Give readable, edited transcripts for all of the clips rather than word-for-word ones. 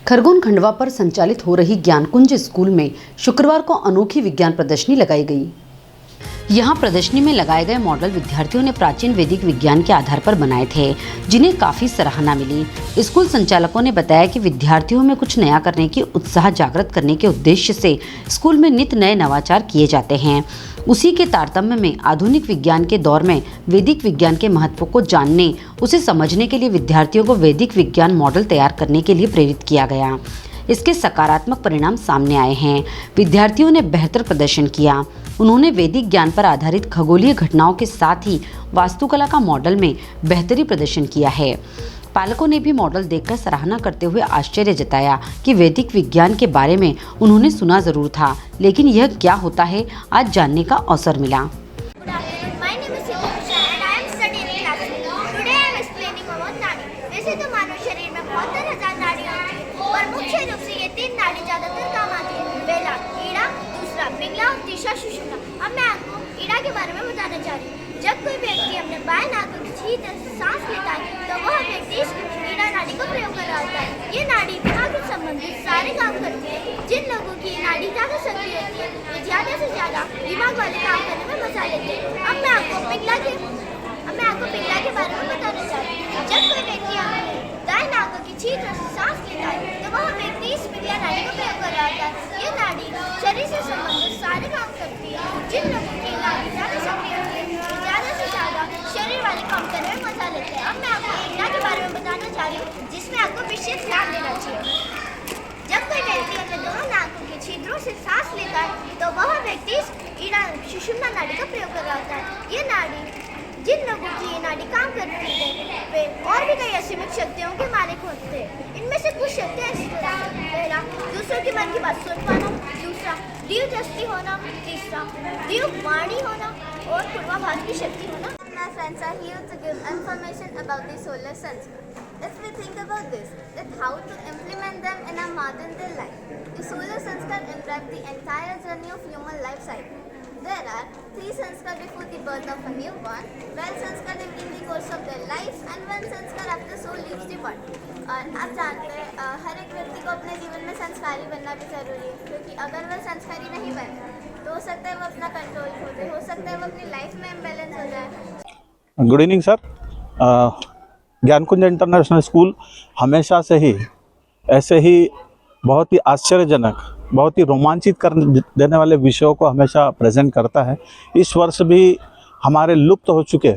खरगोन खंडवा पर संचालित हो रही ज्ञानकुंज स्कूल में शुक्रवार को अनोखी विज्ञान प्रदर्शनी लगाई गई। यहाँ प्रदर्शनी में लगाए गए मॉडल विद्यार्थियों ने प्राचीन वैदिक विज्ञान के आधार पर बनाए थे, जिन्हें काफी सराहना मिली। स्कूल संचालकों ने बताया कि विद्यार्थियों में कुछ नया करने की उत्साह जागृत करने के उद्देश्य से स्कूल में नित्य नए नवाचार किए जाते हैं। उसी के तारतम्य में आधुनिक विज्ञान के दौर में वैदिक विज्ञान के महत्व को जानने, उसे समझने के लिए विद्यार्थियों को वैदिक विज्ञान मॉडल तैयार करने के लिए प्रेरित किया गया। इसके सकारात्मक परिणाम सामने आए हैं। विद्यार्थियों ने बेहतर प्रदर्शन किया। उन्होंने वैदिक ज्ञान पर आधारित खगोलीय घटनाओं के साथ ही वास्तुकला का मॉडल में बेहतरी प्रदर्शन किया है। पालकों ने भी मॉडल देखकर सराहना करते हुए आश्चर्य जताया कि वैदिक विज्ञान के बारे में उन्होंने सुना जरूर था, लेकिन यह क्या होता है आज जानने का अवसर मिला। मुख्य रूप से ये 3 नाड़ी ज्यादातर काम आती है। पहला ईड़ा, दूसरा पिंगला और तीसरा सुषुम्ना। अब मैं आपको ईड़ा के बारे में बताना चाह रही हूँ। जब कोई व्यक्ति अपने बाएं नाक को किसी तरह से सांस लेता है तो वह व्यक्ति इस ईड़ा नाड़ी को प्रयोग कर रहा होता है। ये नाड़ी दिमाग से संबंधित सारे काम करती है। जिन लोगों की नाड़ी ज्यादा सक्रिय होती है वे ज्यादा से ज्यादा दिमाग वाले काम करने में मजा लेते हैं। अब मैं आपको पिंगला के बारे में बताना चाह रही हूँ। जब कोई व्यक्ति अपने दाएं नाक को किसी तरह से सांस लेता है तो वह व्यक्ति इस पिंगला नाड़ी को प्रयोग कर रहा होता है। ये नाड़ी शरीर से संबंधित सारे काम करती है। जिन लोगों की नाड़ी ज्यादा सक्रिय होती है वे ज्यादा से ज्यादा शरीर वाले काम करने में मजा लेते हैं। अब मैं आपको ईड़ा के बारे में बताना चाह रही हूँ, जिसमें आपको विशेष ध्यान देना चाहिए। जब कोई व्यक्ति अपने दोनों नाकों के छिद्रों से सांस लेता है तो वह व्यक्ति इस ईड़ा सुषुम्ना नाड़ी का प्रयोग कर रहा होता है। ये नाड़ी जिन लोगों की ये नाड़ी काम करती है वे और भी कई असीमित शक्तियों के मालिक होते हैं। इनमें से कुछ शक्तियाँ इस तरह हैं। पहला, दूसरों की मन की बात सुन पाना। दूसरा, दिव्यदृष्टि होना। तीसरा, दिव्यवाणी होना और पूर्वाभास की शक्ति होना। My friends are here to give information about the solar suns. If we think about this, that how to implement them in our modern day life, the solar suns can impact the entire journey of human life cycle. There are 3 sanskar before the birth of a newborn, 12 sanskar in the course of their life and 1 sanskar after soul leaves the body. और आप जानते हैं हर एक व्यक्ति को अपने जीवन में संस्कारी बनना भी जरूरी है, क्योंकि अगर वह संस्कारी नहीं बने तो हो सकता है वो अपना कंट्रोल खो दे, हो सकता है वो अपनी लाइफ में इम्बैलेंस हो जाए। Good evening sir. Gyankunj international school हमेशा से ही ऐसे ही बहुत ही आश्चर्यजनक, बहुत ही रोमांचित कर देने वाले विषयों को हमेशा प्रेजेंट करता है। इस वर्ष भी हमारे लुप्त हो चुके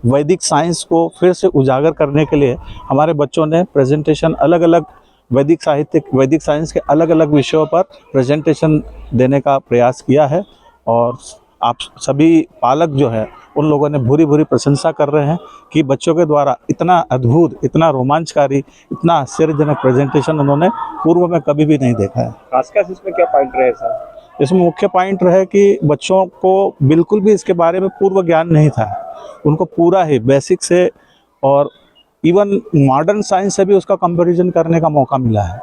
वैदिक साइंस को फिर से उजागर करने के लिए हमारे बच्चों ने प्रेजेंटेशन अलग अलग वैदिक साहित्य, वैदिक साइंस के अलग अलग विषयों पर प्रेजेंटेशन देने का प्रयास किया है। और आप सभी पालक जो है उन लोगों ने भूरी भूरी प्रशंसा कर रहे हैं कि बच्चों के द्वारा इतना अद्भुत, इतना रोमांचकारी, इतना आश्चर्यजनक प्रेजेंटेशन उन्होंने पूर्व में कभी भी नहीं देखा है। खासकर इसमें क्या पॉइंट रहे सर? इसमें मुख्य पॉइंट रहे कि बच्चों को बिल्कुल भी इसके बारे में पूर्व ज्ञान नहीं था। उनको पूरा ही बेसिक से और इवन मॉडर्न साइंस से भी उसका कंपैरिजन करने का मौका मिला है।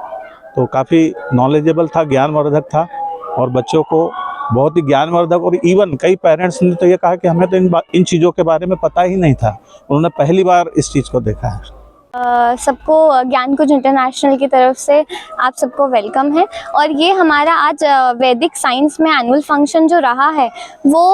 तो काफ़ी नॉलेजेबल था, ज्ञानवर्धक था और बच्चों को बहुत ही ज्ञानवर्धक। और इवन कई पेरेंट्स ने तो ये कहा कि हमें तो इन चीज़ों के बारे में पता ही नहीं था, उन्होंने पहली बार इस चीज़ को देखा है। सबको ज्ञानकुंज इंटरनेशनल की तरफ से आप सबको वेलकम है। और ये हमारा आज वैदिक साइंस में एनुअल फंक्शन जो रहा है वो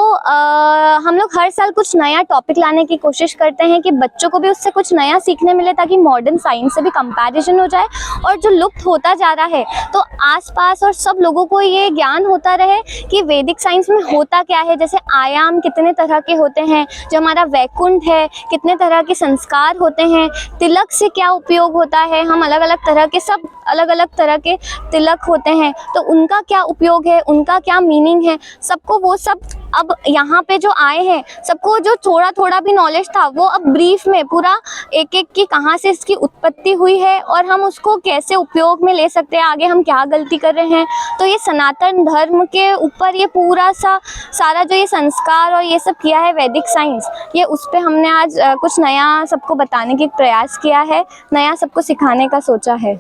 हम लोग हर साल कुछ नया टॉपिक लाने की कोशिश करते हैं कि बच्चों को भी उससे कुछ नया सीखने मिले, ताकि मॉडर्न साइंस से भी कंपैरिजन हो जाए और जो लुप्त होता जा रहा है तो आसपास और सब लोगों को ये ज्ञान होता रहे कि वैदिक साइंस में होता क्या है। जैसे आयाम कितने तरह के होते हैं, जो हमारा वैकुंठ है कितने तरह के संस्कार होते हैं, तिलक से क्या उपयोग होता है, हम अलग अलग तरह के सब अलग अलग तरह के तिलक होते हैं तो उनका क्या उपयोग है, उनका क्या मीनिंग है, सबको वो सब अब यहाँ पे जो आए हैं सबको जो थोड़ा थोड़ा भी नॉलेज था वो अब ब्रीफ में पूरा एक एक की कहाँ से इसकी उत्पत्ति हुई है और हम उसको कैसे उपयोग में ले सकते हैं, आगे हम क्या गलती कर रहे हैं। तो ये सनातन धर्म के ऊपर ये पूरा सारा जो ये संस्कार और ये सब किया है वैदिक साइंस, ये उस पर हमने आज कुछ नया सबको बताने की प्रयास किया है, नया सबको सिखाने का सोचा है।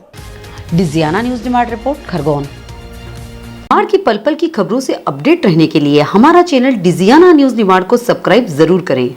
Digiana news demand report, Khargone. Nimar की पल पल की खबरों से अपडेट रहने के लिए हमारा चैनल डिजियाना न्यूज निमाड़ को सब्सक्राइब जरूर करें।